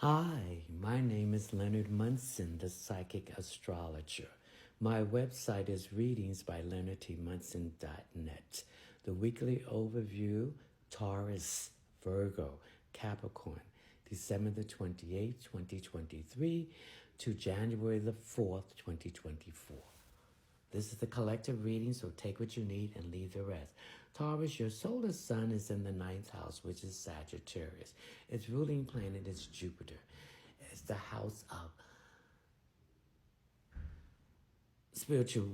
Hi, my name is Leonard Munson, the psychic astrologer. My website is readingsbyleonardtmunson.net. The weekly overview, Taurus Virgo, Capricorn, December the 28th, 2023 to January the 4th, 2024. This is the collective reading, so take what you need and leave the rest. Taurus, your solar sun is in the ninth house, which is Sagittarius. Its ruling planet is Jupiter. It's the house of spiritual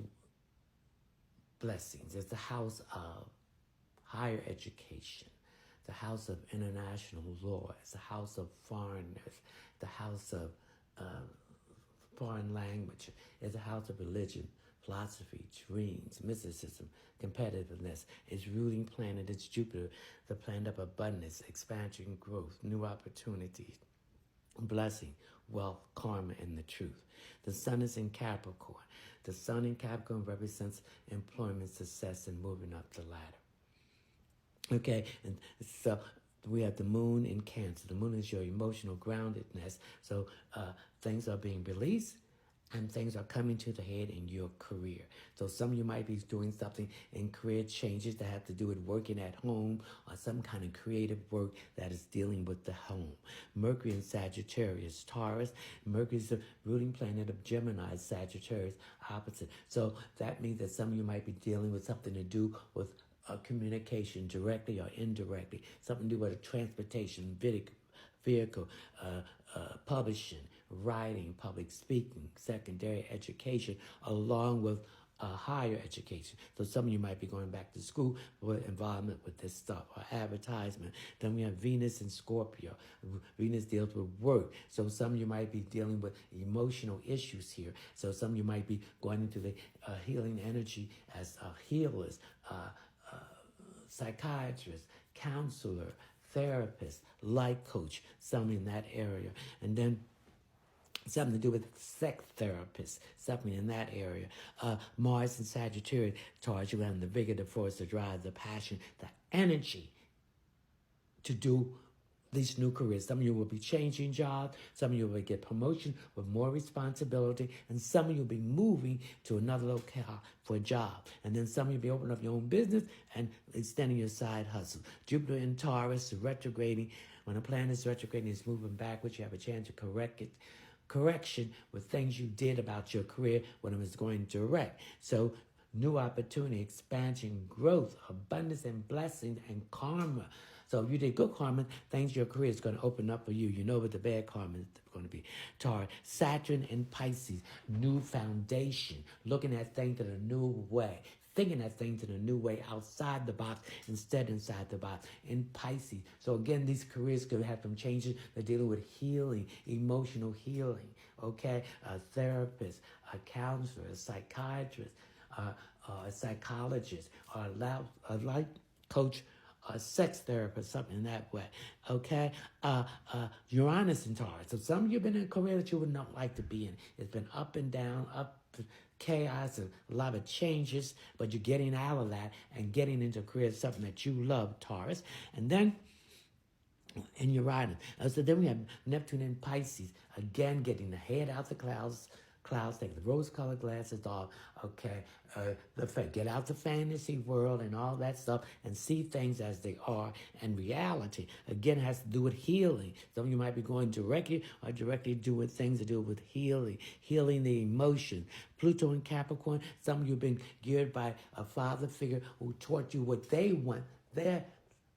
blessings. It's the house of higher education, the house of international law. It's the house of foreigners, the house of foreign language. It's the house of religion, philosophy, dreams, mysticism, competitiveness. Its ruling planet is Jupiter, the planet of abundance, expansion, growth, new opportunities, blessing, wealth, karma, and the truth. The sun is in Capricorn. The sun in Capricorn represents employment, success, and moving up the ladder. Okay, and so we have the moon in Cancer. The moon is your emotional groundedness. So things are being released and things are coming to the head in your career. So some of you might be doing something in career changes that have to do with working at home or some kind of creative work that is dealing with the home. Mercury in Sagittarius, Taurus. Mercury is the ruling planet of Gemini, Sagittarius, opposite. So that means that some of you might be dealing with something to do with communication directly or indirectly, something to do with transportation, vehicle, publishing, writing, public speaking, secondary education, along with higher education. So some of you might be going back to school with involvement with this stuff, or advertisement. Then we have Venus and Scorpio. Venus deals with work. So some of you might be dealing with emotional issues here. So some of you might be going into the healing energy as healers, psychiatrist, counselor, therapist, life coach, something in that area. And then something to do with sex therapist, something in that area. Mars and Sagittarius, Taurus, you have the vigor, the force, the drive, the passion, the energy to do these new careers. Some of you will be changing jobs. Some of you will get promotion with more responsibility. And some of you will be moving to another locale for a job. And then some of you will be opening up your own business and extending your side hustle. Jupiter in Taurus is retrograding. When a planet is retrograding, it's moving backwards. You have a chance to correction with things you did about your career when it was going direct. So new opportunity, expansion, growth, abundance, and blessing, and karma. So if you did good karma, things your career is going to open up for you. You know what the bad karma is going to be. Taurus, Saturn in Pisces, new foundation, looking at things in a new way, thinking at things in a new way, outside the box instead inside the box, in Pisces. So again, these careers could have some changes. They're dealing with healing, emotional healing, okay? A therapist, a counselor, a psychiatrist, a psychologist, or a life coach, a sex therapist, something in that way, okay? Uranus in Taurus. So some of you have been in a career that you would not like to be in. It's been up and down, chaos, and a lot of changes, but you're getting out of that and getting into a career, something that you love, Taurus. And then in Uranus. So then we have Neptune in Pisces, again getting the head out the clouds, take the rose-colored glasses off, okay? Get out the fantasy world and all that stuff and see things as they are in reality. Again, it has to do with healing. Some of you might be going directly doing things to do with healing the emotion. Pluto in Capricorn, some of you have been geared by a father figure who taught you what they want, their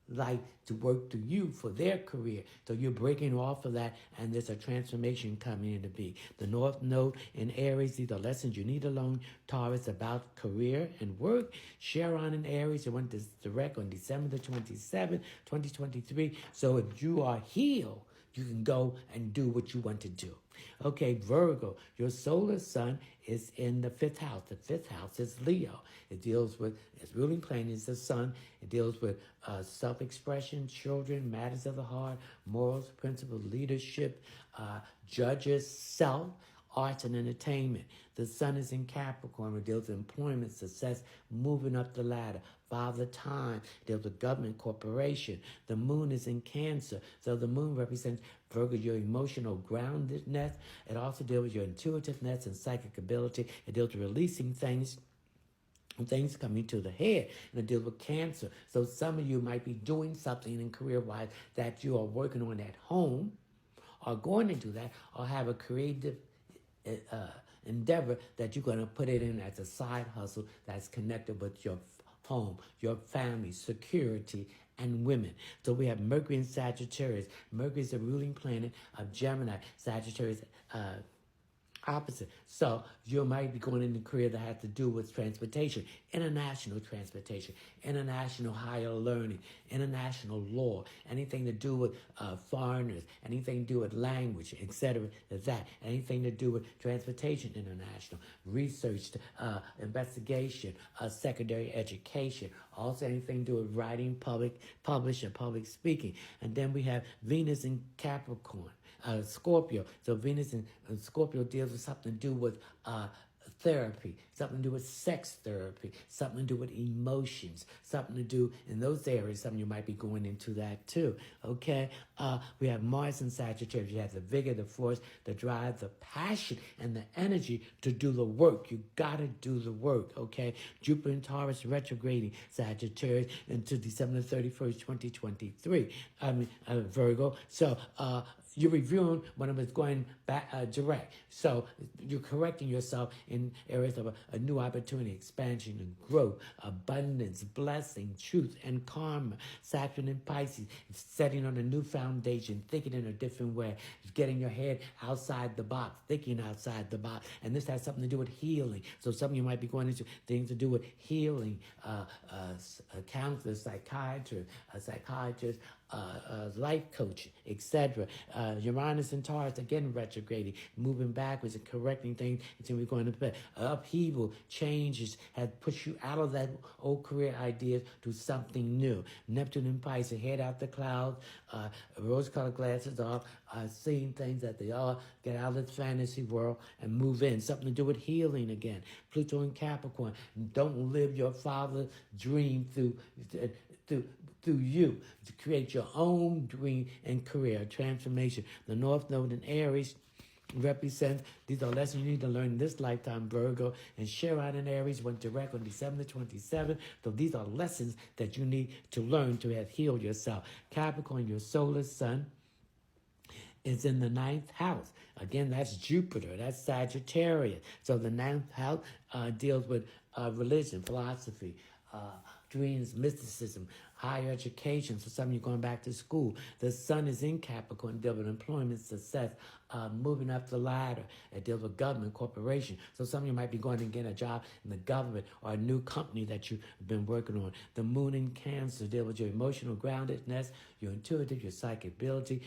life to work through you for their career. So you're breaking off of that, and there's a transformation coming into being. The North Node in Aries, these are lessons you need to learn. Taurus, about career and work. Chiron in Aries, it went direct on December the 27th, 2023. So if you are healed, you can go and do what you want to do. Okay, Virgo, your solar sun is in the fifth house. The fifth house is Leo. It deals with, its ruling planet is the sun. It deals with self-expression, children, matters of the heart, morals, principles, leadership, judges, self, arts and entertainment. The sun is in Capricorn, it deals with employment, success, moving up the ladder. Father Time deals with government, corporation. The moon is in Cancer, so the moon represents Virgo, your emotional groundedness. It also deals with your intuitiveness and psychic ability. It deals with releasing things coming to the head, and it deals with Cancer. So some of you might be doing something in career-wise that you are working on at home, or going to do that, or have a creative endeavor that you're going to put it in as a side hustle that's connected with your home, your family, security, and women. So we have Mercury in Sagittarius. Mercury is the ruling planet of Gemini. Sagittarius opposite. So you might be going into a career that has to do with transportation, international higher learning, international law, anything to do with foreigners, anything to do with language, etc. That anything to do with transportation, international research, investigation, secondary education, also anything to do with writing, publishing, public speaking. And then we have Venus in Capricorn. Scorpio. So Venus and Scorpio deals with something to do with therapy, something to do with sex therapy, something to do with emotions, something to do in those areas. Something you might be going into that too. Okay. We have Mars in Sagittarius. You have the vigor, the force, the drive, the passion, and the energy to do the work. You gotta do the work. Okay. Jupiter in Taurus retrograding Sagittarius into December 31st, 2023. Virgo. So you're reviewing when it was going back direct. So you're correcting yourself in areas of a new opportunity, expansion and growth, abundance, blessing, truth, and karma. Saturn in Pisces, setting on a new foundation, thinking in a different way, getting your head outside the box, thinking outside the box. And this has something to do with healing. So some of you might be going into things to do with healing, counselors, psychiatrists, life coach, etc. Uranus and Taurus again retrograding, moving backwards and correcting things until we're going to bed. Upheaval, changes has pushed you out of that old career ideas to something new. Neptune and Pisces, head out the clouds, rose-colored glasses off, seeing things that they are, get out of the fantasy world and move in. Something to do with healing again. Pluto and Capricorn, don't live your father's dream through you, to create your own dream and career transformation. The North Node in Aries represents, these are lessons you need to learn in this lifetime, Virgo, and Chiron in Aries went direct on December 27th. So these are lessons that you need to learn to have healed yourself. Capricorn, your solar sun, is in the 9th house. Again, that's Jupiter. That's Sagittarius. So the 9th house deals with religion, philosophy, dreams, mysticism, higher education. So some of you going back to school. The sun is in Capricorn, deals with employment, success, moving up the ladder. It deals with government, corporation. So some of you might be going to get a job in the government or a new company that you've been working on. The moon in Cancer deals with your emotional groundedness, your intuitive, your psychic ability,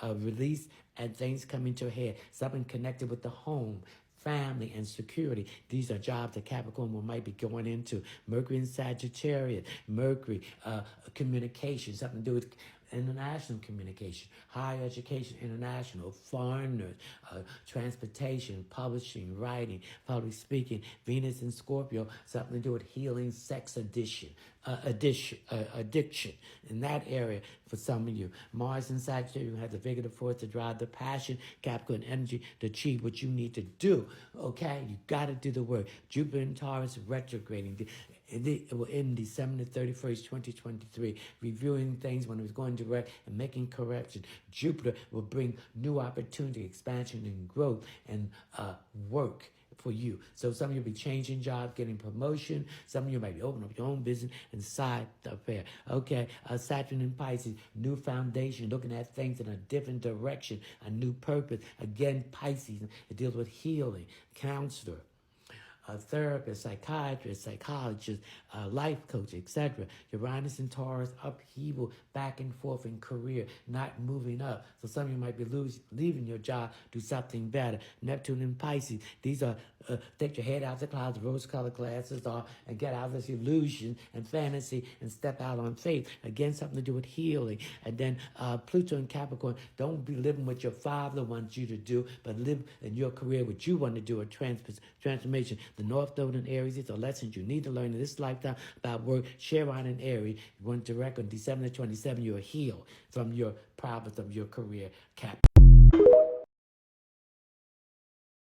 release, and things coming to a head. Something connected with the home, family, and security. These are jobs that Capricorn might be going into. Mercury in Sagittarius, Mercury, communication, something to do with international communication, higher education, international, foreigners, transportation, publishing, writing, public speaking. Venus in Scorpio, something to do with healing, sex addiction, in that area for some of you. Mars in Sagittarius, you have the vigor, the force to drive the passion, Capricorn energy to achieve what you need to do. Okay, you got to do the work. Jupiter in Taurus retrograding. In December 31st, 2023, reviewing things when it was going direct and making correction. Jupiter will bring new opportunity, expansion, and growth, and work for you. So some of you will be changing jobs, getting promotion. Some of you might be opening up your own business and side affair. Okay, Saturn in Pisces, new foundation, looking at things in a different direction, a new purpose. Again, Pisces, it deals with healing, counselor. therapist, psychiatrist, psychologist, life coach, etc. Uranus and Taurus, upheaval, back and forth in career, not moving up. So some of you might be leaving your job, do something better. Neptune and Pisces, these are take your head out the clouds, rose-colored glasses on, and get out of this illusion and fantasy and step out on faith. Again, something to do with healing. And then Pluto and Capricorn, don't be living what your father wants you to do, but live in your career what you want to do, a transformation. The North Node in Aries is the lessons you need to learn in this lifetime about work. Chiron in Aries, you went direct on December 27, you're healed from your problems of your career.